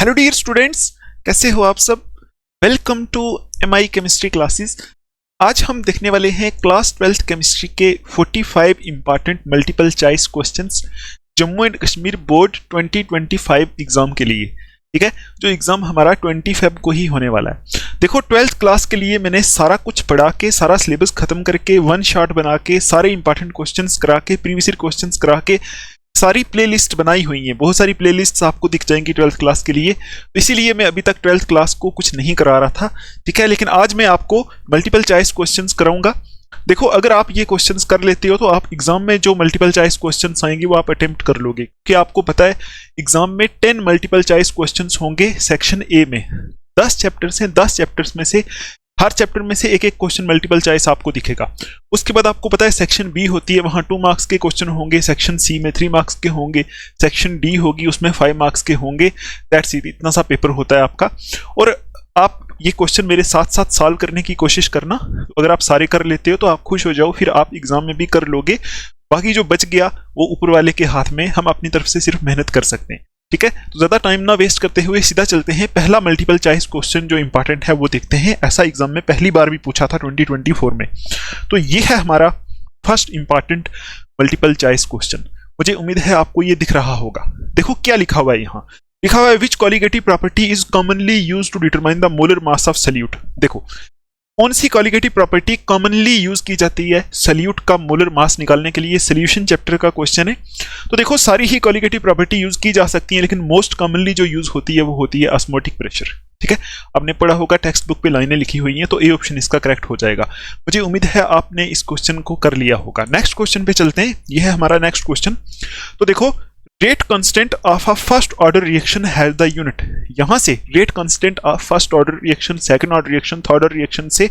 Hello dear students, कैसे हो आप सब। Welcome to MI chemistry classes. आज हम देखने वाले हैं क्लास 12th केमिस्ट्री के 45 important multiple choice questions Jammu and Kashmir board 2025 exam के लिए। ठीक है, जो एग्जाम हमारा 20 फेब को ही होने वाला है। देखो 12th क्लास के लिए मैंने सारा कुछ पढ़ा के, सारा सिलेबस खत्म करके, वन शॉट बना के, सारे इंपॉर्टेंट क्वेश्चंस करा के, प्रीवियस ईयर क्वेश्चंस करा के सारी प्लेलिस्ट बनाई हुई है। बहुत सारी प्लेलिस्ट्स आपको दिख जाएंगी 12th क्लास के लिए। तो इसीलिए मैं अभी तक 12th क्लास को कुछ नहीं करा रहा था, ठीक है। लेकिन आज मैं आपको मल्टीपल चॉइस क्वेश्चंस कराऊंगा। देखो, अगर आप ये क्वेश्चंस कर लेते हो तो आप एग्जाम में जो मल्टीपल चॉइस क्वेश्चंस आएंगे वो आप अटेम्प्ट कर लोगे, क्योंकि आपको पता है एग्जाम में 10 मल्टीपल चॉइस क्वेश्चंस होंगे सेक्शन ए में। 10 चैप्टर्स हैं, 10 चैप्टर्स में से हर चैप्टर में से एक एक क्वेश्चन मल्टीपल चॉइस आपको दिखेगा। उसके बाद आपको पता है सेक्शन बी होती है, वहां 2 मार्क्स के क्वेश्चन होंगे। सेक्शन सी में 3 मार्क्स के होंगे। सेक्शन डी होगी, उसमें 5 मार्क्स के होंगे। दैट्स इट, इतना सा पेपर होता है आपका। और आप ये क्वेश्चन मेरे साथ साथ सॉल्व करने की कोशिश करना। अगर आप सारे कर लेते हो तो आप खुश हो जाओ, फिर आप एग्जाम में भी कर लोगे। बाकी जो बच गया वो ऊपर वाले के हाथ में, हम अपनी तरफ से सिर्फ मेहनत कर सकते हैं, ठीक है। तो ज्यादा टाइम ना वेस्ट करते हुए सीधा चलते हैं। पहला मल्टीपल चॉइस क्वेश्चन जो इंपॉर्टेंट है वो देखते हैं। ऐसा एग्जाम में पहली बार भी पूछा था 2024 में। तो ये है हमारा first important multiple choice question. मुझे उम्मीद है आपको ये दिख रहा होगा। देखो क्या लिखा हुआ है, यहाँ लिखा हुआ है which colligative property is commonly used to determine the molar mass of solute. देखो कौन सी कॉलिगेटिव प्रॉपर्टी कॉमनली यूज की जाती है सल्यूट का मोलर मास निकालने के लिए। सोल्यूशन चैप्टर का क्वेश्चन है। तो देखो सारी ही कॉलिगेटिव प्रॉपर्टी यूज की जा सकती है, लेकिन मोस्ट कॉमनली जो यूज होती है वो होती है ऑस्मोटिक प्रेशर। ठीक है, आपने पढ़ा होगा, टेक्स्ट बुक पे लाइनें लिखी हुई हैं, तो ए ऑप्शन इसका करेक्ट हो जाएगा। मुझे उम्मीद है आपने इस क्वेश्चन को कर लिया होगा। नेक्स्ट क्वेश्चन पे चलते हैं। यह है हमारा नेक्स्ट क्वेश्चन। तो देखो rate constant of a first order reaction has the unit. यहां से rate constant of first order reaction, second order reaction, third order reaction से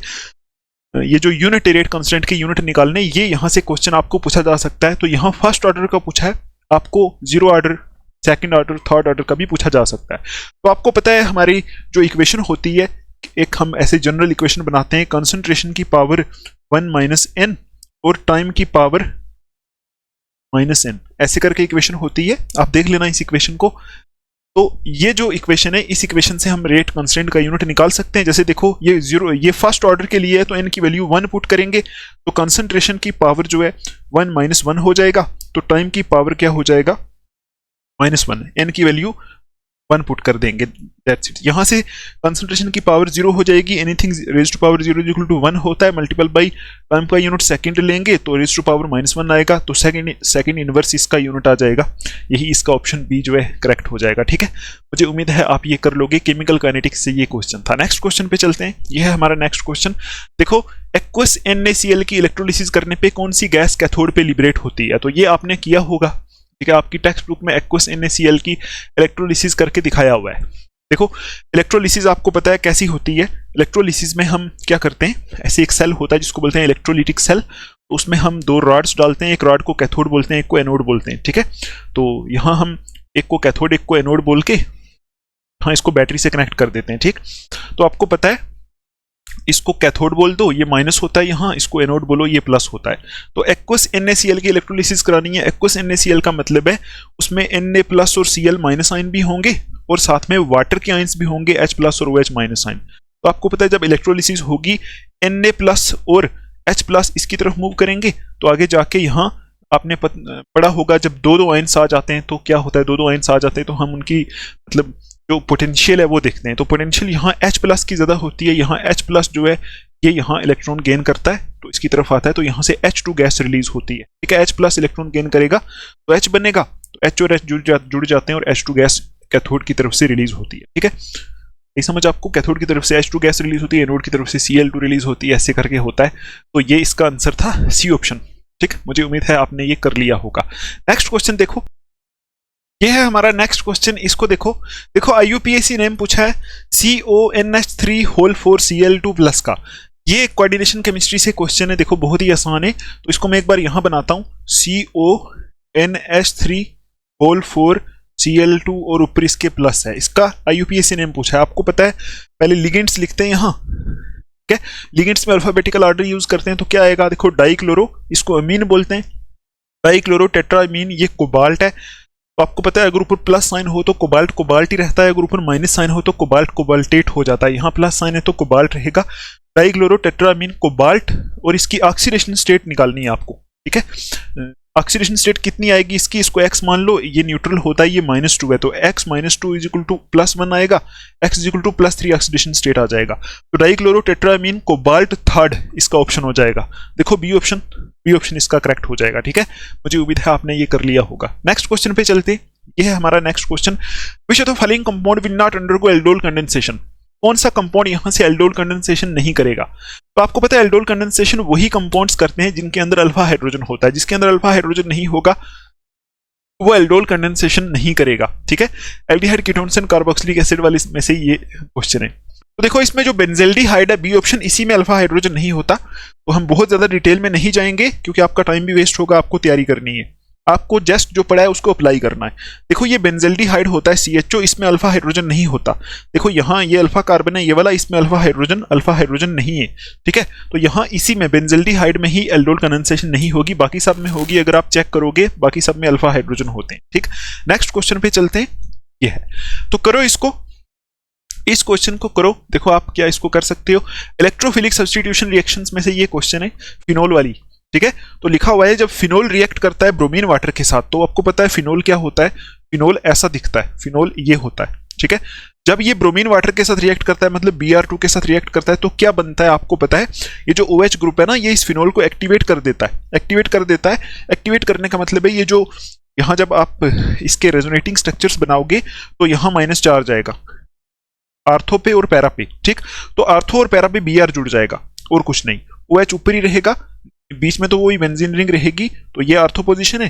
ये जो यूनिट है रेट कांस्टेंट के यूनिट निकालने, ये यहां से क्वेश्चन आपको पूछा जा सकता है। तो यहां फर्स्ट ऑर्डर का पूछा है, आपको 0 order, second order, third order का भी पूछा जा सकता है। तो आपको पता है हमारी जो इक्वेशन होती है, एक हम ऐसे जनरल इक्वेशन बनाते हैं, कंसंट्रेशन की पावर 1 - n और टाइम की पावर -n, ऐसे करके इक्वेशन होती है। आप देख लेना इस इक्वेशन को। तो ये जो इक्वेशन है, इस इक्वेशन से हम रेट कांस्टेंट का यूनिट निकाल सकते हैं। जैसे देखो ये 0, ये फर्स्ट ऑर्डर के लिए है, तो n की वैल्यू 1 पुट करेंगे तो कंसंट्रेशन की पावर जो है 1 - 1 हो जाएगा। तो टाइम की पावर क्या हो जाएगा, -1। n की वैल्यू 1 पुट कर देंगे, दैट्स इट। यहां से कंसंट्रेशन की पावर 0 हो जाएगी। Anything raise to power 0 equal to 1 होता है, मल्टीपल बाई टाइम का यूनिट सेकंड लेंगे तो रेज टू पावर -1 आएगा। तो सेकंड इनवर्स इसका यूनिट आ जाएगा। यही इसका ऑप्शन बी जो है करेक्ट हो जाएगा। ठीक है, मुझे उम्मीद है आप ये कर लोगे। केमिकल काइनेटिक्स से ये क्वेश्चन था। नेक्स्ट क्वेश्चन पे चलते हैं। ये है हमारा नेक्स्ट क्वेश्चन। देखो एक्वस NaCl की इलेक्ट्रोलिसिस करने पे कौन सी गैस कैथोड पे लिबरेट होती है। तो ये आपने किया होगा, ठीक है। आपकी टेक्स्ट बुक में एक्वस NaCl की इलेक्ट्रोलिसिस करके दिखाया हुआ है। देखो इलेक्ट्रोलिसिस आपको पता है कैसी होती है। इलेक्ट्रोलिसिस में हम क्या करते हैं, ऐसे एक सेल होता है जिसको बोलते हैं इलेक्ट्रोलिटिक सेल। तो उसमें हम 2 रॉड्स डालते हैं, एक रॉड को कैथोड बोलते हैं, एक को एनोड बोलते हैं। ठीक है, तो यहाँ हम एक को कैथोड एक को एनोड बोल के हाँ इसको बैटरी से कनेक्ट कर देते हैं। ठीक, तो आपको पता है इसको कैथोड बोल दो, ये माइनस होता है यहाँ, इसको एनोड बोलो, ये प्लस होता है। तो एक्वस NaCl की इलेक्ट्रोलिसिस करानी है। एक्वस NaCl का मतलब है उसमें Na+ और Cl- आयन भी होंगे और साथ में वाटर के आयंस भी होंगे, H+ और OH- आयन। तो आपको पता है जब इलेक्ट्रोलिसिस होगी Na+ और H+ इसकी तरफ मूव करेंगे, तो आगे जाके यहाँ आपने पढ़ा होगा जब 2 आयंस आ जाते हैं तो क्या होता है, 2 आयंस आ जाते हैं तो हम उनकी मतलब जो पोटेंशियल है वो देखते हैं। तो पोटेंशियल यहाँ H+ की ज़्यादा होती है। यहाँ H+ जो है ये यहाँ इलेक्ट्रॉन गेन करता है तो इसकी तरफ आता है, तो यहाँ से H2 गैस रिलीज होती है। ठीक है, H+ इलेक्ट्रॉन गेन करेगा तो H बनेगा, तो H और H जुड़ जाते हैं और H2 गैस कैथोड की तरफ से रिलीज होती है। ठीक है, ये समझ आपको, कैथोड की तरफ से H2 गैस रिलीज होती है, एनोड की तरफ से Cl2 रिलीज होती है, ऐसे करके होता है। तो ये इसका आंसर था सी ऑप्शन। ठीक, मुझे उम्मीद है आपने ये कर लिया होगा। नेक्स्ट क्वेश्चन देखो, ये है हमारा नेक्स्ट क्वेश्चन। इसको देखो, IUPAC नेम पूछा है CONH3 4Cl2+ का। ये कोऑर्डिनेशन केमिस्ट्री से क्वेश्चन है। देखो बहुत ही आसान है, तो इसको मैं एक बार यहां बनाता हूं, CONH3 4Cl2 और ऊपर इसके प्लस है। इसका IUPAC नेम पूछा है। आपको पता है पहले लिगेंड्स लिखते हैं यहाँ, ठीक है। लिगेंड्स में अल्फाबेटिकल ऑर्डर यूज करते हैं, तो क्या आएगा, देखो डाइक्लोरो, इसको अमीन बोलते हैं, डाइक्लोरो टेट्रामीन, ये कोबाल्ट है। तो आपको पता है अगर ऊपर प्लस साइन हो तो कोबाल्ट कोबाल्ट ही रहता है, अगर ऊपर माइनस साइन हो तो कोबाल्ट कोबाल्टेट हो जाता है। यहाँ प्लस साइन है तो कोबाल्ट रहेगा। डाइक्लोरोटेट्रामीन कोबाल्ट, और इसकी ऑक्सीडेशन स्टेट निकालनी है आपको, ठीक है। ऑक्सीडेशन स्टेट कितनी आएगी इसकी, इसको x मान लो, ये न्यूट्रल होता है, ये -2 है, तो x -2 इज इक्वल टू +1 आएगा, x is equal to +3 oxidation state आ जाएगा। तो डाइक्लोरोटेट्रामीन कोबाल्ट थर्ड इसका ऑप्शन हो जाएगा। देखो बी ऑप्शन इसका करेक्ट हो जाएगा, ठीक है। मुझे उम्मीद है आपने ये कर लिया होगा। नेक्स्ट क्वेश्चन पे चलते, ये है हमारा next question. Which of the following compound will not undergo aldol condensation, कौन सा कंपाउंड यहां से एल्डोल कंडेंसेशन नहीं करेगा। तो आपको पता है एल्डोल कंडेंसेशन वही कंपाउंड्स करते हैं जिनके अंदर अल्फा हाइड्रोजन होता है, जिसके अंदर अल्फा हाइड्रोजन नहीं होगा वो एल्डोल कंडेंसेशन नहीं करेगा, ठीक है। Aldehyde ketones and carboxylic acid वाले में से ये क्वेश्चन है। तो देखो इसमें जो बेंजेल्डिहाइड है बी ऑप्शन, इसी में अल्फा हाइड्रोजन नहीं होता। तो हम बहुत ज्यादा डिटेल में नहीं जाएंगे क्योंकि आपका टाइम भी वेस्ट होगा, आपको तैयारी करनी है, आपको जस्ट जो पढ़ा है उसको अप्लाई करना है। देखो ये बेंजेल्डिहाइड होता है CHO, इसमें अल्फा हाइड्रोजन नहीं होता। देखो यहाँ ये अल्फा कार्बन है ये वाला, इसमें अल्फा हाइड्रोजन नहीं है, ठीक है। तो यहाँ इसी में बेंजेल्डिहाइड में ही एल्डोल कंडेंसेशन नहीं होगी, बाकी सब में होगी। अगर आप चेक करोगे बाकी सब में अल्फा हाइड्रोजन होते हैं, ठीक। नेक्स्ट क्वेश्चन पे चलते हैं, ये है, तो करो इसको, इस क्वेश्चन को करो। देखो आप क्या इसको कर सकते हो, इलेक्ट्रोफिलिक सब्स्टिट्यूशन रिएक्शंस में से ये क्वेश्चन है, फिनोल वाली, ठीक है। तो लिखा हुआ है जब फिनोल रिएक्ट करता है ब्रोमीन वाटर के साथ, तो आपको पता है फिनोल क्या होता है, फिनोल ऐसा दिखता है, फिनोल ये होता है, ठीक है। जब ये ब्रोमीन वाटर के साथ रिएक्ट करता है, मतलब Br2 के साथ रिएक्ट करता है, तो क्या बनता है आपको पता है, ये जो OH ग्रुप है ना, ये इस फिनोल को एक्टिवेट कर देता है, एक्टिवेट करने का मतलब है ये जो यहाँ जब आप इसके रेजोनेटिंग स्ट्रक्चर्स बनाओगे तो यहाँ -4 जाएगा आर्थो पे और पैरा पे, ठीक। तो आर्थो और पैरा पे Br जुड़ जाएगा और कुछ नहीं, OH ऊपर ही रहेगा, बीच में तो वही बेंजीन रिंग रहेगी, तो ये आर्थो पोजीशन है,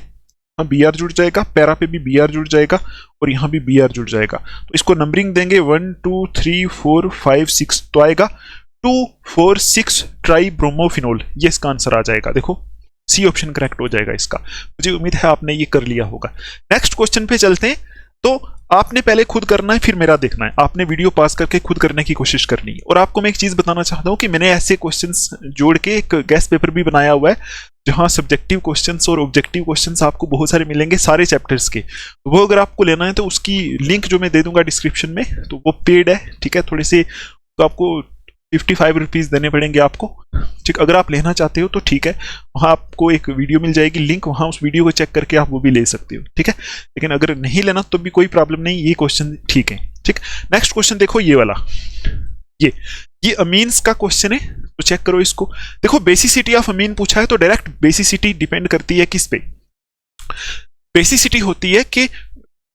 हाँ Br जुड़ जाएगा, पैरा पे भी Br जुड़ जाएगा और यहाँ भी Br जुड़ जाएगा। तो इसको नंबरिंग देंगे 1 2 3 4 5 6, तो आएगा 2 4 6 ट्राई ब्रोमोफिनोल, ये इसका आंसर आ जाएगा। देखो सी ऑप्शन करेक्ट हो जाएगा इसका। मुझे उम्मीद है आपने ये कर लिया होगा। नेक्स्ट क्वेश्चन पे चलते हैं। तो आपने पहले खुद करना है फिर मेरा देखना है, आपने वीडियो पास करके खुद करने की कोशिश करनी है। और आपको मैं एक चीज बताना चाहता हूं कि मैंने ऐसे क्वेश्चंस जोड़ के एक गेस्ट पेपर भी बनाया हुआ है जहां सब्जेक्टिव क्वेश्चंस और ऑब्जेक्टिव क्वेश्चंस आपको बहुत सारे मिलेंगे सारे चैप्टर्स के। तो वो अगर आपको लेना है तो उसकी लिंक जो मैं दे दूंगा डिस्क्रिप्शन में, तो वो पेड है, ठीक है। थोड़े से तो आपको 55 रुपीज़ देने पड़ेंगे आपको, ठीक। अगर आप लेना चाहते हो तो ठीक है, वहाँ आपको एक वीडियो मिल जाएगी लिंक, वहाँ उस वीडियो को चेक करके आप वो भी ले सकते हो, ठीक है। लेकिन अगर नहीं लेना तो भी कोई प्रॉब्लम नहीं, ये क्वेश्चन ठीक है, ठीक। नेक्स्ट क्वेश्चन देखो ये वाला, ये अमीन्स का क्वेश्चन है, तो चेक करो इसको। देखो बेसिसिटी ऑफ अमीन पूछा है, तो डायरेक्ट बेसिसिटी डिपेंड करती है किस पे, बेसिसिटी होती है कि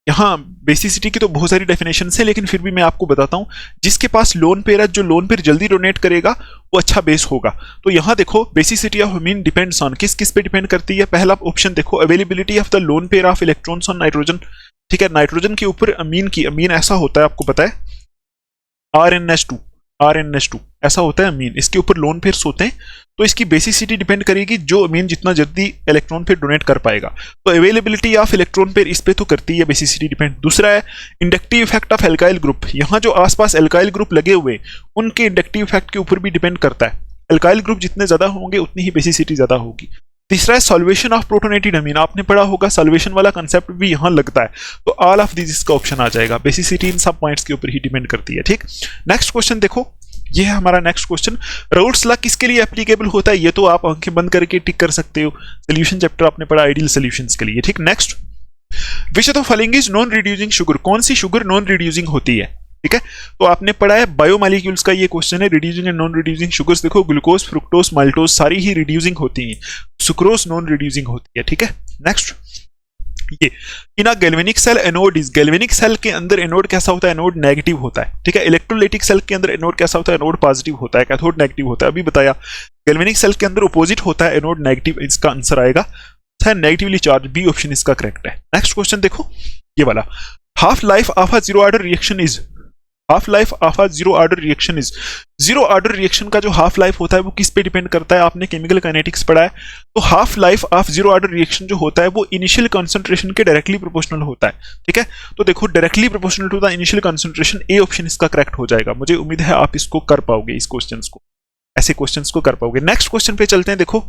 यहाँ बेसिसिटी की तो बहुत सारी डेफिनेशन है, लेकिन फिर भी मैं आपको बताता हूं, जिसके पास लोन पेयर है, जो लोन पेयर जल्दी डोनेट करेगा वो अच्छा बेस होगा। तो यहाँ देखो basicity of amine depends on किस किस पे डिपेंड करती है। पहला ऑप्शन देखो availability of the lone pair of electrons on nitrogen, ठीक है। नाइट्रोजन के ऊपर अमीन की, अमीन ऐसा होता है आपको पता है RNH2 ऐसा होता है अमीन, इसके ऊपर लोन पेयर्स होते हैं। तो इसकी बेसिसिटी डिपेंड करेगी जो अमीन जितना जल्दी इलेक्ट्रॉन पेयर डोनेट कर पाएगा। तो अवेलेबिलिटी ऑफ इलेक्ट्रॉन पेयर इस पे तो करती है बेसिसिटी डिपेंड। दूसरा है inductive effect of alkyl group, यहाँ जो आसपास एल्काइल ग्रुप लगे हुए उनके इंडक्टिव इफेक्ट के ऊपर भी डिपेंड करता है। एल्काइल ग्रुप जितने ज्यादा होंगे उतनी ही बेसिसिटी ज्यादा होगी। तीसरा है सॉल्वेशन ऑफ प्रोटोनेटेड अमीन, आपने पढ़ा होगा सॉल्वेशन वाला कंसेप्ट भी यहाँ लगता है। तो ऑल ऑफ दिस इसका ऑप्शन आ जाएगा, बेसिसिटी इन सब पॉइंट्स के ऊपर ही डिपेंड करती है, ठीक। नेक्स्ट क्वेश्चन देखो, ये है हमारा नेक्स्ट क्वेश्चन। राउल्ट्स लॉ किसके लिए एप्लीकेबल होता है, ये तो आप आंखें बंद करके टिक कर सकते हो, सोल्यूशन चैप्टर आपने पढ़ा आइडियल सॉल्यूशंस के लिए, ठीक। Next, which of the following is non reducing sugar, कौन सी शुगर नॉन रिड्यूसिंग होती है, ठीक है। तो आपने पढ़ा है बायोमॉलिक्यूल्स का ये क्वेश्चन है, reducing and non reducing sugars. देखो ग्लूकोज, फ्रुक्टोज, माल्टोज सारी ही रिड्यूसिंग होती हैं, सुक्रोज नॉन रिड्यूसिंग होती है, ठीक है। नेक्स्ट, ये in a galvanic cell anode is, galvanic cell के अंदर एनोड कैसा होता है, एनोड नेगेटिव होता है, ठीक है। इलेक्ट्रोलाइटिक सेल के अंदर एनोड कैसा होता है, एनोड पॉजिटिव होता है, कैथोड नेगेटिव होता है, अभी बताया। गैल्वेनिक सेल के अंदर अपोजिट होता है, एनोड नेगेटिव, इसका आंसर आएगा नेगेटिवली चार्ज, बी ऑप्शन इसका करेक्ट है। नेक्स्ट क्वेश्चन देखो ये वाला, half life of a zero order reaction is, half life of a zero order reaction is, zero order reaction का जो हाफ लाइफ होता है वो किस पे डिपेंड करता है, आपने केमिकल काइनेटिक्स पढ़ा है। तो half life of zero order reaction जो होता है वो इनिशियल कंसंट्रेशन के डायरेक्टली प्रोपोर्शनल होता है, ठीक है। तो देखो directly proportional to the initial concentration, A option इसका करेक्ट हो जाएगा। मुझे उम्मीद है आप इसको कर पाओगे, इस क्वेश्चन को, ऐसे क्वेश्चन को कर पाओगे। नेक्स्ट क्वेश्चन पे चलते हैं। देखो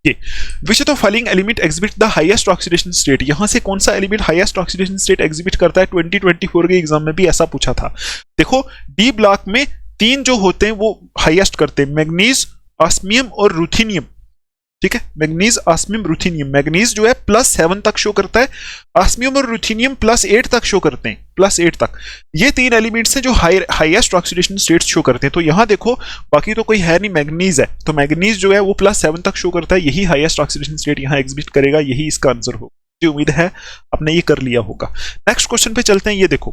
ये विच of the following element exhibit the highest oxidation state, यहां से कौन सा element highest oxidation state exhibit करता है? 2024 के एग्जाम में भी ऐसा पूछा था। देखो डी ब्लॉक में 3 जो होते हैं वो हाईएस्ट करते हैं, मैग्नीज, ऑस्मियम और रुथेनियम। ठीक है, मैग्नीज, ऑस्मियम, रुथेनियम। मैग्नीज जो है +7 तक शो करता है, ऑस्मियम और रुथेनियम +8 तक शो करते हैं, +8 तक। ये 3 एलिमेंट्स हैं जो हाईएस्ट ऑक्सीडेशन स्टेट्स शो करते हैं। तो यहां देखो बाकी तो कोई है नहीं, मैग्नीज है, तो मैग्नीज जो है वो +7 तक शो करता है, यही हाईएस्ट ऑक्सीडेशन स्टेट यहां एग्जिबिट करेगा, यही इसका आंसर होगा। मुझे उम्मीद है आपने ये कर लिया होगा। नेक्स्ट क्वेश्चन पे चलते हैं। ये देखो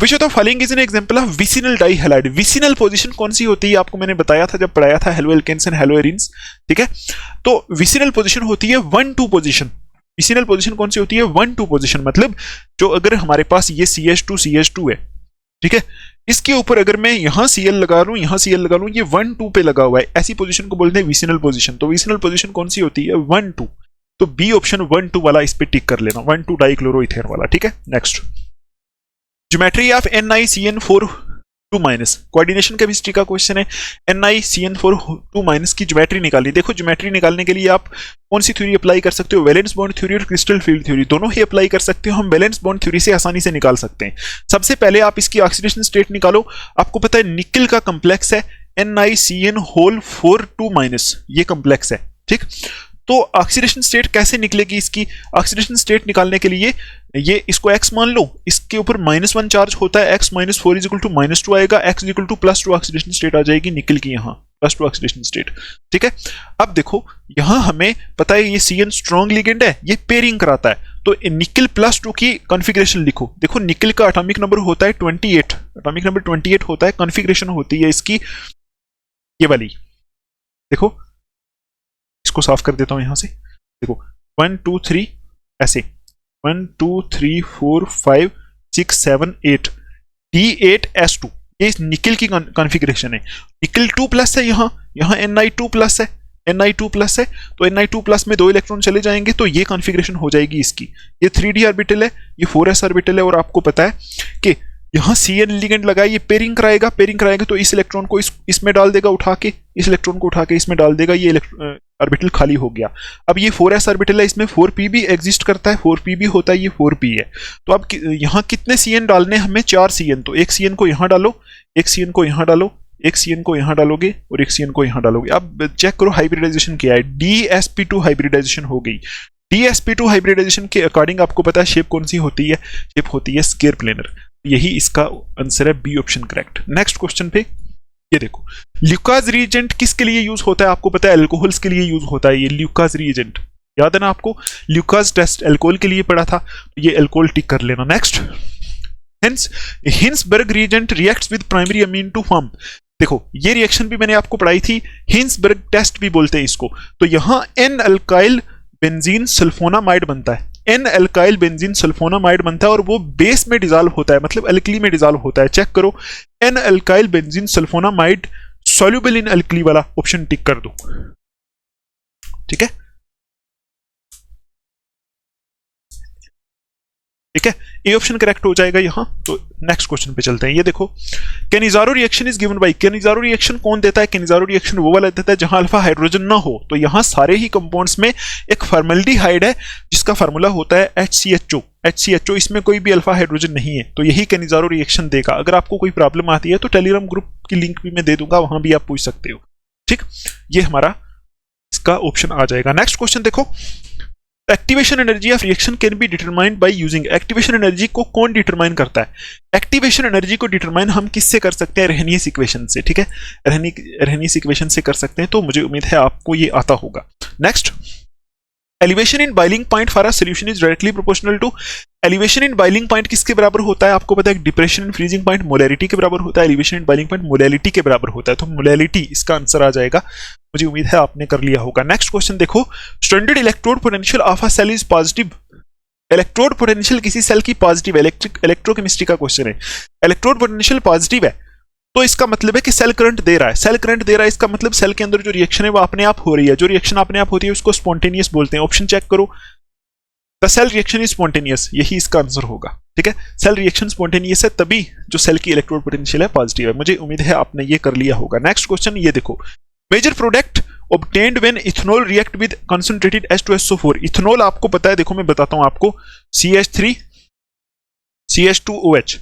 which of the following is an example of vicinal dihalide. Vicinal position कौन सी होती है? आपको मैंने बताया था जब पढ़ाया था haloalkanes and haloarenes. ठीक है, तो विसिनल पोजीशन होती है 1-2 पोजीशन। विसिनल पोजीशन कौन सी होती है? 1-2 पोजीशन। मतलब जो अगर हमारे पास ये CH2 है, ठीक है, इसके ऊपर अगर मैं यहां Cl लगा लूं, यहां Cl लगा लूं, ये 1-2 पे लगा हुआ है, ऐसी पोजीशन को बोलते हैं विसिनल पोजीशन। तो विसिनल पोजीशन कौन सी होती है? 1-2। तो बी ऑप्शन 1-2 वाला इस पे टिक कर लेना, 1-2 डाइक्लोरोइथेन वाला। ठीक है, next geometry of NiCN4 2- coordination chemistry का क्वेश्चन है। NiCN4 2- की ज्योमेट्री निकालनी। देखो ज्योमेट्री निकालने के लिए आप कौन सी थ्योरी अप्लाई कर सकते हो? वैलेंस बॉन्ड थ्योरी और क्रिस्टल फील्ड थ्योरी, दोनों ही अप्लाई कर सकते हो। हम वैलेंस बॉन्ड थ्योरी से आसानी से निकाल सकते हैं। सबसे पहले आप इसकी ऑक्सीडेशन स्टेट निकालो। आपको पता है निकल का कम्प्लेक्स है NiCN4 2-, ये कम्प्लेक्स है। ठीक, तो ऑक्सीडेशन स्टेट कैसे निकलेगी? इसकी ऑक्सीडेशन स्टेट निकालने के लिए ये इसको x मान लो, इसके ऊपर -1 चार्ज होता है, x - 4 = -2 आएगा, x = +2 ऑक्सीडेशन स्टेट आ जाएगी निकल की, यहाँ +2 ऑक्सीडेशन स्टेट। ठीक है, अब देखो यहां हमें पता है ये CN स्ट्रॉन्ग लिगेंड है, ये पेयरिंग कराता है। तो निकल +2 की कॉन्फ़िगरेशन लिखो। देखो निकल का एटॉमिक नंबर होता है 28, एटॉमिक नंबर 28 होता है, कॉन्फ़िगरेशन होती है इसकी ये वाली। देखो इसको साफ कर देता हूं यहां से। देखो 1 2 3 ऐसे 1 2 3 4 5 6 7 8 D8S2, ये निकल की कॉन्फ़िगरेशन है। निकल 2+ है, यहाँ Ni2+ है, Ni2+ है, तो Ni2+ में 2 इलेक्ट्रॉन चले जाएंगे, तो ये कॉन्फ़िगरेशन हो जाएगी इसकी। ये 3d ऑर्बिटल है, ये 4s ऑर्बिटल है, और आपको पता है कि यहाँ CN लिगेंड लगा है, ये पेयरिंग कराएगा तो इस इलेक्ट्रॉन को इसमें डाल देगा उठा के, इस इलेक्ट्रॉन को उठा के इसमें डाल देगा, ये ऑर्बिटल खाली हो गया। अब ये 4s ऑर्बिटल है, इसमें 4p भी एग्जिस्ट करता है, 4p भी होता है, ये 4p है। तो अब यहाँ कितने CN डालने हैं हमें? 4 CN। तो एक CN को यहाँ डालो, एक CN को यहाँ डालो, एक CN को यहाँ डालोगे और एक CN को यहाँ डालोगे। अब चेक करो हाइब्रिडाइजेशन क्या है, DsP2 हाइब्रिडाइजेशन हो गई। DsP2 हाइब्रिडाइजेशन के अकॉर्डिंग आपको पता है शेप कौन सी होती है? शेप होती है स्क्वायर प्लेनर। यही इसका आंसर है, B option correct. Next question पे ये देखो, ल्यूकास रिएजेंट किसके लिए यूज होता है? आपको पता है अल्कोहल्स के लिए यूज होता है ये ल्यूकास रिएजेंट, याद है ना आपको? ल्यूकास टेस्ट अल्कोहल के लिए पढ़ा था, ये अल्कोहल टिक कर लेना। Next Hinsberg reagent reacts with primary amine to form. देखो ये रिएक्शन भी मैंने आपको पढ़ाई थी, हिंसबर्ग टेस्ट भी बोलते हैं इसको। तो यहां एन अल्काइल बेंजीन सल्फोनामाइड बनता है, एन अल्काइल बेंजीन सल्फोनामाइड बनता है, और वो बेस में डिजॉल्व होता है, मतलब अल्कली में डिजॉल्व होता है। चेक करो, N alkyl benzene sulfonamide soluble in alkali वाला ऑप्शन टिक कर दो। ठीक है, ठीक है, ए ऑप्शन करेक्ट हो जाएगा यहां। तो नेक्स्ट क्वेश्चन पे चलते हैं। ये देखो, Cannizzaro reaction is given by, Cannizzaro reaction कौन देता है? कैनिजारो रिएक्शन वो वाला देता है जहां अल्फा हाइड्रोजन ना हो। तो यहां सारे ही कंपाउंड्स में एक फॉर्मल्डिहाइड है जिसका फार्मूला होता है HCHO, इसमें कोई भी अल्फा हाइड्रोजन नहीं है, तो यही कैनिजारो रिएक्शन देगा। अगर आपको कोई प्रॉब्लम आती है तो टेलीग्राम ग्रुप की लिंक भी मैं दे दूंगा, वहां भी आप पूछ सकते हो। ठीक, ये हमारा इसका ऑप्शन आ जाएगा। नेक्स्ट क्वेश्चन देखो, activation energy of reaction can be determined by using. Activation energy को कौन डिटरमाइन करता है? एक्टिवेशन एनर्जी को डिटरमाइन हम किससे कर सकते हैं? रेहनियस इक्वेशन से। ठीक है, रेहनियस इक्वेशन से कर सकते हैं, तो मुझे उम्मीद है आपको ये आता होगा। Next, elevation in boiling point for a solution is directly proportional to. Elevation in boiling point किसके बराबर होता है? आपको पता है depression in freezing point molarity के बराबर होता है, elevation in boiling point molality के बराबर होता है। तो मोलैलिटी इसका आंसर आ जाएगा, मुझे उम्मीद है आपने कर लिया होगा। नेक्स्ट क्वेश्चन देखो, standard electrode potential of a cell is positive. Electrode potential किसी सेल की पॉजिटिव है, इलेक्ट्रोकेमिस्ट्री का क्वेश्चन है। इलेक्ट्रोड पोटेंशियल पॉजिटिव है तो इसका मतलब है कि सेल करंट दे रहा है, सेल करंट दे रहा है, इसका मतलब सेल के अंदर जो रिएक्शन है वो अपने आप हो रही है। जो रिएक्शन अपने आप होती है उसको स्पॉन्टेनियस बोलते हैं। ऑप्शन चेक करो, the cell reaction is spontaneous, यही इसका आंसर होगा। ठीक है, सेल रिएक्शन स्पॉन्टेनियस है तभी जो सेल की इलेक्ट्रोड पोटेंशियल है पॉजिटिव है। मुझे उम्मीद है आपने ये कर लिया होगा। नेक्स्ट क्वेश्चन ये देखो, major product obtained when ethanol react with concentrated H2SO4। Ethanol आपको पता है, देखो मैं बताता हूं आपको, CH3 CH2OH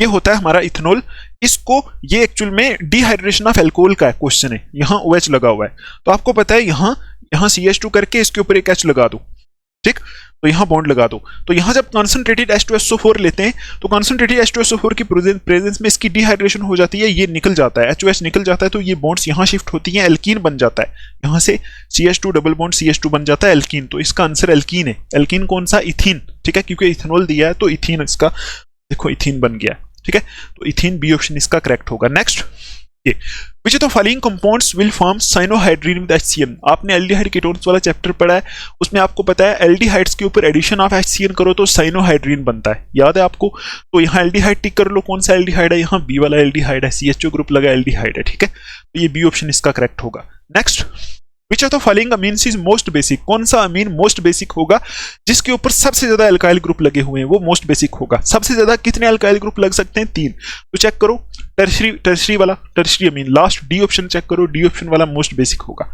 ये होता है हमारा इथेनॉल। इसको, ये एक्चुअल में डिहाइड्रेशन ऑफ एल्कोहल का क्वेश्चन है, यहाँ OH लगा हुआ है, तो आपको पता है यहाँ CH2 करके इसके ऊपर एक H लगा दो, ठीक, तो यहाँ बॉन्ड लगा दो। तो यहाँ जब कॉन्सेंट्रेटेड H2SO4 लेते हैं तो कॉन्सेंट्रेटेड H2SO4 की प्रेजेंस में इसकी डिहाइड्रेशन हो जाती है, ये निकल जाता है, HOH निकल जाता है, तो ये बॉन्ड्स यहाँ शिफ्ट होती हैं, एल्कीन बन जाता है, यहाँ से CH2 डबल बॉन्ड CH2 बन जाता है एल्कीन। तो इसका आंसर एल्कीन है। एल्कीन कौन सा? इथीन, ठीक है, क्योंकि इथेनॉल दिया है तो इथीन, इसका देखो इथीन बन गया, ठीक है, तो इथीन बी ऑप्शन इसका करेक्ट होगा। नेक्स्ट, ये विच of the following compounds will form cyanohydrin with HCN। आपने एल्डिहाइड कीटोन्स वाला चैप्टर पढ़ा है, उसमें आपको पता है एल्डिहाइड्स के ऊपर एडिशन ऑफ HCN करो तो साइनोहाइड्रीन बनता है, याद है आपको। तो यहाँ एल्डिहाइड टिक कर लो, कौन सा एल्डिहाइड है, यहाँ बी वाला एल्डिहाइड है, CHO ग्रुप लगा एल्डिहाइड है, ठीक है, तो ये बी ऑप्शन इसका करेक्ट होगा। Next, which of the following amines is most basic. कौन सा अमीन मोस्ट बेसिक होगा? जिसके ऊपर सबसे ज्यादा अल्काइल ग्रुप लगे हुए हैं वो मोस्ट बेसिक होगा। सबसे ज्यादा कितने अल्काइल ग्रुप लग सकते हैं? 3। तो चेक करो, टर्शरी वाला, tertiary amine last D option check करो, डी ऑप्शन वाला मोस्ट बेसिक होगा,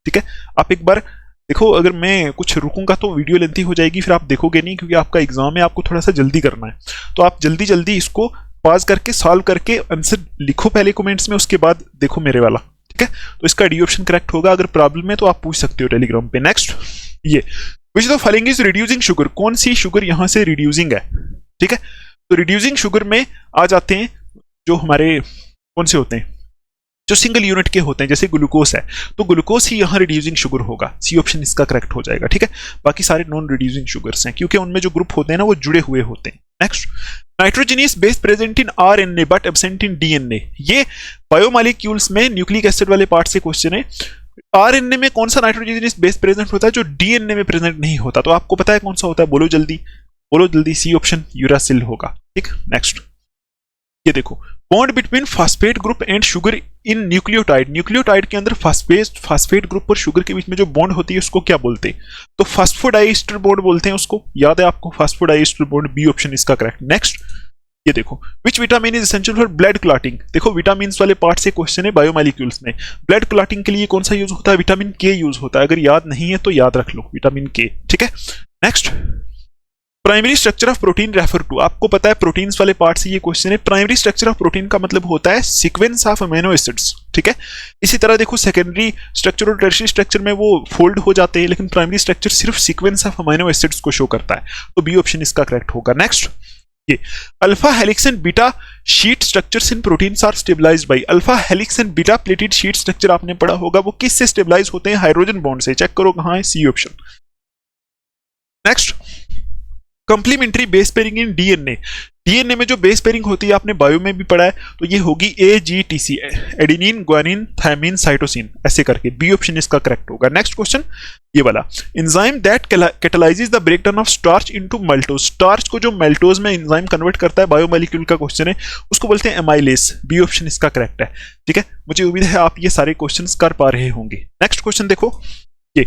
ठीक है। आप एक बार देखो, अगर मैं कुछ रुकूंगा तो वीडियो लेंथी हो जाएगी, फिर आप देखोगे नहीं, क्योंकि आपका एग्जाम है, आपको थोड़ा सा जल्दी करना है, तो आप जल्दी जल्दी इसको पॉज करके सॉल्व करके आंसर लिखो पहले कमेंट्स में, उसके बाद देखो मेरे वाला, ठीक है। तो इसका डी ऑप्शन करेक्ट होगा। अगर प्रॉब्लम है तो आप पूछ सकते हो टेलीग्राम पे। नेक्स्ट, ये which the following is reducing sugar. कौन सी शुगर यहां से रिड्यूसिंग है, ठीक है। तो रिड्यूसिंग शुगर में आ जाते हैं जो हमारे कौन से होते हैं, जो सिंगल यूनिट के होते हैं, जैसे ग्लूकोज है, तो ग्लूकोज ही यहाँ रिड्यूसिंग शुगर होगा, सी ऑप्शन इसका करेक्ट हो जाएगा, ठीक है। बाकी सारे नॉन रिड्यूसिंग शुगर्स हैं, क्योंकि उनमें जो ग्रुप होते हैं ना वो जुड़े हुए होते हैं। Next, nitrogenous base present in RNA but absent in DNA। ये बायोमॉलिक्यूल्स में न्यूक्लिक एसिड वाले पार्ट से क्वेश्चन है। RNA में कौन सा नाइट्रोजनियस बेस प्रेजेंट होता है जो DNA में प्रेजेंट नहीं होता? तो आपको पता है कौन सा होता है, बोलो जल्दी, बोलो जल्दी, सी ऑप्शन यूरासिल होगा, ठीक। नेक्स्ट, ये देखो, bond between phosphate group and sugar in nucleotide. Nucleotide के अंदर फास्फेट ग्रुप और शुगर के बीच में जो बॉन्ड होती है उसको क्या बोलते हैं? तो फास्फोडाइस्टर बॉन्ड बोलते हैं उसको, याद है आपको, फास्फोडाइस्टर बॉन्ड, बी ऑप्शन इसका करेक्ट। नेक्स्ट, ये देखो, which vitamin is essential for blood clotting. देखो विटामिन वाले पार्ट से क्वेश्चन है बायोमॉलिक्यूल्स में। ब्लड क्लॉटिंग के लिए कौन सा यूज होता है? विटामिन के यूज होता है। अगर याद नहीं है तो याद रख लो, विटामिन के, ठीक है। Next, primary structure of protein refer to. आपको पता है प्रोटीन्स वाले पार्ट से ये क्वेश्चन है। प्राइमरी स्ट्रक्चर ऑफ प्रोटीन का मतलब होता है सीक्वेंस ऑफ अमीनो एसिड्स, ठीक है। इसी तरह देखो, सेकेंडरी स्ट्रक्चर और टर्शियरी स्ट्रक्चर में वो फोल्ड हो जाते हैं, लेकिन प्राइमरी स्ट्रक्चर सिर्फ सीक्वेंस ऑफ अमीनो एसिड्स को शो करता है, तो बी ऑप्शन इसका करेक्ट होगा। नेक्स्ट, ये alpha helix and beta sheet structures in proteins are stabilized by. Alpha helix and beta pleated sheet structure आपने पढ़ा होगा, वो किससे स्टेबलाइज होते हैं? हाइड्रोजन बॉन्ड से। चेक करो कहां है, C option. Next, complementary base pairing in DNA। DNA में जो बेस पेयरिंग होती है आपने बायो में भी पढ़ा है, तो ये होगी AGTC, adenine guanine thymine cytosine, ऐसे करके, बी ऑप्शन इसका करेक्ट होगा। नेक्स्ट क्वेश्चन, ये वाला, enzyme that catalyses the breakdown of starch into maltose. Starch को जो माल्टोज में एंजाइम कन्वर्ट करता है, बायोमॉलिक्यूल का क्वेश्चन है, उसको बोलते हैं एमाइलेस, बी ऑप्शन इसका करेक्ट है, ठीक है। मुझे उम्मीद है आप ये सारे क्वेश्चंस कर पा रहे होंगे। नेक्स्ट क्वेश्चन देखो, ये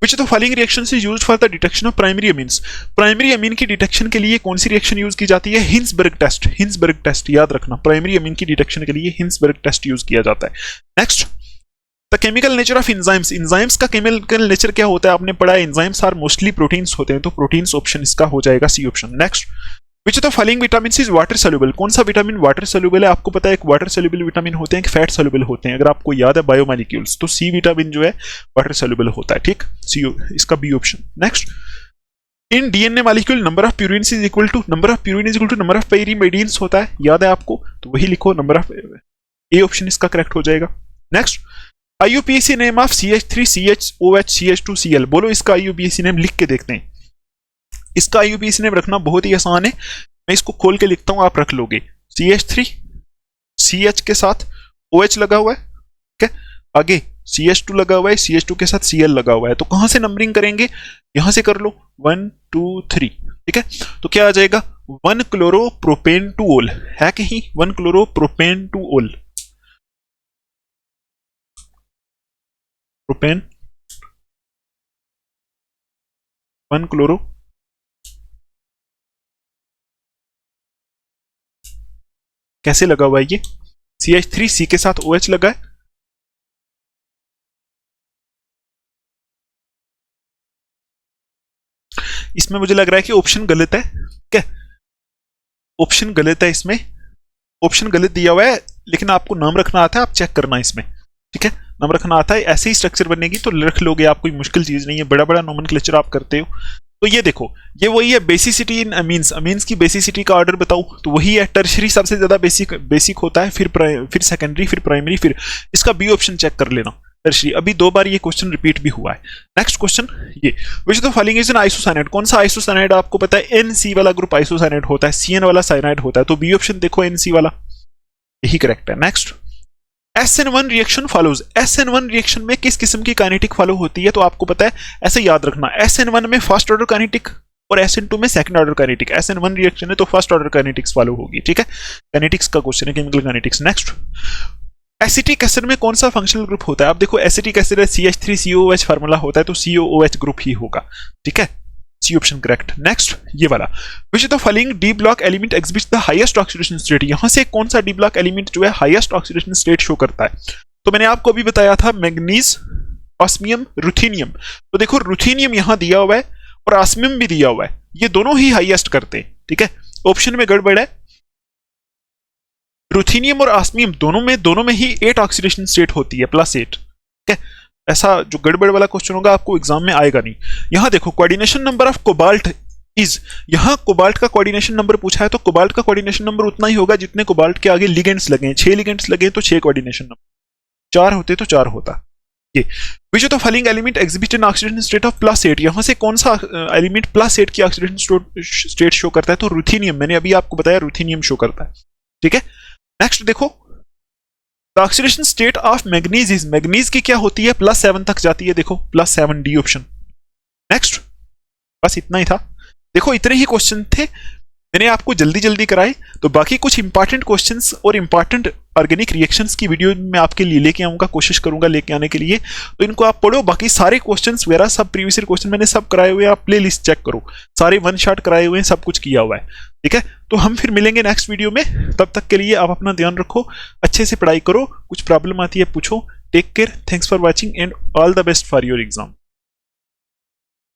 विच of the following reactions is used for the detection of primary amines. Primary amine की डिटेक्शन के लिए कौन सी रिएक्शन यूज की जाती है? Hinsberg test. हिंसबर्ग टेस्ट याद रखना, प्राइमरी अमीन की डिटेक्शन के लिए हिंसबर्ग टेस्ट यूज किया जाता है। Next, the chemical nature of enzymes. Enzymes का केमिकल नेचर क्या होता है आपने पढ़ा है, एंजाइम्स आर मोस्टली प्रोटीन्स होते हैं, तो प्रोटीन्स ऑप्शन इसका हो जाएगा, C option. Next, which of the following vitamin is water soluble. कौन सा विटामिन वाटर सोल्यूबल है? आपको पता है एक वाटर सोल्यूबल विटामिन होते हैं, एक फैट सोल्यूबल होते हैं, अगर आपको याद है बायोमॉलिक्यूल्स, तो सी विटामिन जो है वाटर सोल्यूबल होता है, ठीक, सी इसका B option. Next, in DNA molecule number of purines is equal to, number of purine is equal to number of pyrimidines होता है, याद है आपको, तो वही लिखो, नंबर ऑफ, ए ऑप्शन इसका करेक्ट हो जाएगा। Next, IUPAC name of CH3 CHOH CH2 Cl। बोलो इसका IUPAC नेम लिख के देखते हैं। इसका IUPAC नेम रखना बहुत ही आसान है, मैं इसको खोल के लिखता हूं, आप रख लोगे। CH3 CH के साथ OH लगा हुआ है, ठीक है, आगे CH2 लगा हुआ है, CH2 के साथ Cl लगा हुआ है, तो कहां से नंबरिंग करेंगे? यहां से कर लो, 1 2 3, ठीक है। तो क्या आ जाएगा? 1 क्लोरोप्रोपेन टू ओल है कहीं, 1 क्लोरोप्रोपेन टू ओल, प्रोपेन 1 क्लोरो, कैसे लगा हुआ है ये? CH3 C के साथ OH लगा है, इसमें मुझे लग रहा है कि ऑप्शन गलत है। क्या ऑप्शन गलत है, इसमें ऑप्शन गलत दिया हुआ है, लेकिन आपको नाम रखना आता है, आप चेक करना इसमें, ठीक है। नाम रखना आता है, ऐसे ही स्ट्रक्चर बनेगी तो रख लोगे आप, कोई मुश्किल चीज नहीं है, बड़ा बड़ा नोमेनक्लेचर आप करते हो। तो ये देखो, ये वही है बेसिसिटी इन अमीन्स, अमीन्स की बेसिसिटी का ऑर्डर बताओ तो वही है, टर्शरी सबसे ज्यादा बेसिक होता है, फिर सेकेंडरी, फिर प्राइमरी, फिर इसका बी ऑप्शन चेक कर लेना, टर्शरी। अभी 2 बार ये क्वेश्चन रिपीट भी हुआ है। नेक्स्ट क्वेश्चन ये, which the following is N isocyanide, कौन सा आइसोसाइनाइड आपको पता है, NC वाला ग्रुप आइसोसाइनाइड होता है, CN वाला साइनाइड होता है, तो बी ऑप्शन देखो NC वाला, यही करेक्ट है। Next, SN1 reaction follows, SN1 reaction में किस किस्म की काइनेटिक फॉलो होती है, तो आपको पता है, ऐसे याद रखना, SN1 में फर्स्ट ऑर्डर काइनेटिक और SN2 में second order kinetic. SN1 reaction है तो फर्स्ट ऑर्डर काइनेटिक्स फॉलो होगी, ठीक है। काइनेटिक्स का क्वेश्चन है, chemical kinetics. Next, acetic acid में कौन सा फंक्शनल ग्रुप होता है, आप देखो एसिटिक एसिड है, CH3COOH फार्मूला होता है तो COOH ग्रुप ही होगा, ठीक है, सी ऑप्शन करेक्ट। नेक्स्ट, ये वाला, which the following D block element exhibits the highest oxidation state, यहां से कौन सा डी ब्लॉक एलिमेंट जो है हाईएस्ट ऑक्सीडेशन स्टेट शो करता है, तो मैंने आपको अभी बताया था मैग्नीज, ऑस्मियम, रुथेनियम। तो देखो रुथेनियम यहां दिया हुआ है और ऑस्मियम भी दिया हुआ है, ये दोनों ही हाईएस्ट करते हैं, ठीक है। ऑप्शन में गड़बड़ है, रुथेनियम और ऑस्मियम दोनों में ही 8 ऑक्सीडेशन स्टेट होती है, +8, ठीक है। ऐसा जो गड़बड़ वाला क्वेश्चन होगा आपको एग्जाम में आएगा नहीं। यहां देखो, coordination number of cobalt is, यहां कोबाल्ट का कोऑर्डिनेशन नंबर पूछा है तो कोबाल्ट का कोऑर्डिनेशन नंबर उतना ही होगा जितने कोबाल्ट के आगे लिगेंड्स लगे हैं। 6 लिगेंड्स लगे तो 6 कोऑर्डिनेशन नंबर, 4 होते तो 4 होता। ये विच of the following element exhibit an oxidation state of +8, यहां से कौन सा एलिमेंट +8 की ऑक्सीडेशन स्टेट शो करता है, तो रुथेनियम, मैंने अभी आपको बताया रुथेनियम शो करता है, ठीक है। नेक्स्ट देखो, the oxidation state of manganese is, manganese की क्या होती है, +7 तक जाती है, देखो +7, डी ऑप्शन। नेक्स्ट, बस इतना ही था। देखो इतने ही क्वेश्चन थे, मैंने आपको जल्दी जल्दी कराए, तो बाकी कुछ इंपॉर्टेंट क्वेश्चंस और इंपॉर्टेंट ऑर्गेनिक रिएक्शंस की वीडियो मैं आपके लिए लेके आऊंगा, कोशिश करूंगा लेके आने के लिए, तो इनको आप पढ़ो। बाकी सारे क्वेश्चंस वगैरह सब प्रीवियस ईयर क्वेश्चन मैंने सब कराए हुए हैं, आप प्ले लिस्ट चेक करो, सारे 1 शॉट कराए हुए हैं, सब कुछ किया हुआ है, ठीक है। तो हम फिर मिलेंगे नेक्स्ट वीडियो में, तब तक के लिए आप अपना ध्यान रखो, अच्छे से पढ़ाई करो, कुछ प्रॉब्लम आती है पूछो। Take care, thanks for watching and all the best for your exam.